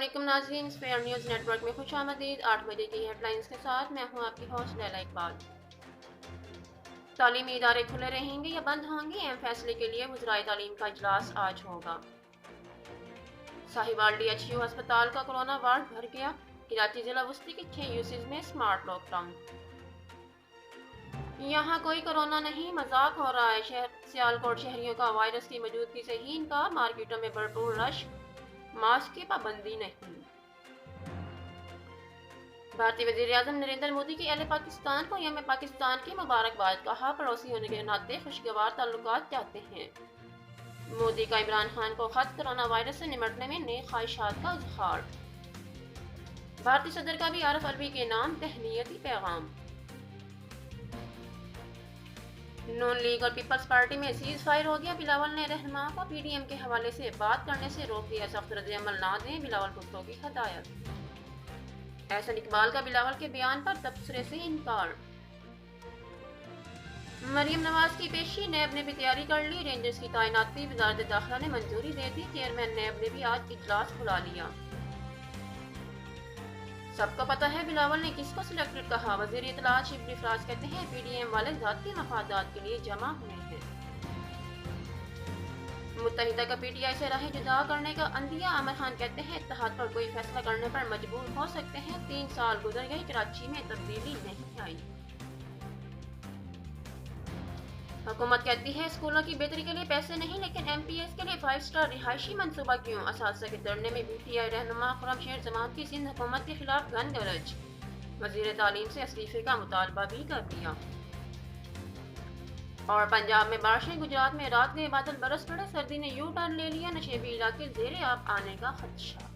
अस्सलामुअलैकुम नाज़रीन, fair news network में खुशामदीद। 8 बजे की हेडलाइंस के साथ मैं हूं आपकी होस्ट लैला इकबाल। तालीमी इदारे खुले रहेंगे या बंद होंगे, अहम फैसले के लिए वज़राए तालीम का इजलास आज होगा। साहिवाल DHU अस्पताल का कोरोना वार्ड भर गया। कराची जिला वस्ती के 6 यूसीज में स्मार्ट लॉकडाउन। यहाँ कोई कोरोना नहीं, मजाक हो रहा है। सियालकोट शहरियों का वायरस की मौजूदगी से ही इनकार। मार्केटों में भरपूर रश, मास्क की पाबंदी नहीं। भारतीय वज़ीर-ए-आज़म नरेंद्र मोदी की अहले पाकिस्तान को यौम पाकिस्तान की मुबारकबाद। कहा, पड़ोसी होने के नाते खुशगवार ताल्लुकात चाहते हैं। मोदी का इमरान खान को खत। कोरोना वायरस से निपटने में नई ख्वाहिशात का इजहार। भारतीय सदर का भी आरिफ अलवी के नाम तहनीयती पैगाम। नून लीग और पीपल्स पार्टी में सीज फायर हो गया। बिलावल ने रहनुमा को PDM के हवाले से बात करने से रोक दिया। सख्त रद्द-ए-अमल ना दें, बिलावल भुट्टो की हदायत। एहसन इकबाल का बिलावल के बयान पर तबसरे से इनकार। मरियम नवाज की पेशी। नैब ने भी तैयारी कर ली। रेंजर्स की तैनाती वज़ारत दाखिला ने मंजूरी दे दी। चेयरमैन नैब ने भी आज इजलास बुला लिया। सबको पता है बिलावल ने किसको सिलेक्टेड कहा। वज़ीर इत्तलात शिबली फराज कहते हैं PDM वाले ज़ाती मफादात के लिए जमा हुए हैं। मुत्तहिदा का PTI से राहें जुदा करने का अंदिया। आमिर खान कहते हैं इत्तेहाद पर कोई फैसला करने पर मजबूर हो सकते हैं। 3 साल गुजर गए, कराची में तब्दीली नहीं आई। हुकूमत कहती है स्कूलों की बेहतरी के लिए पैसे नहीं, लेकिन MPS के लिए 5 स्टार रिहायशी मंसूबा क्यों। असातिज़ा के धरने में PTI रहनुमा खुर्रमशेर जमात की सिंध हुकूमत के खिलाफ गन गरज। वज़ीर तालीम से इस्तीफे का मुतालबा भी कर दिया। और पंजाब में बारिशें। गुजरात में रात गए बादल बरस पड़े। सर्दी ने यू टर्न ले लिया। नशेबी इलाके ज़ेरे आब आने का खदशा।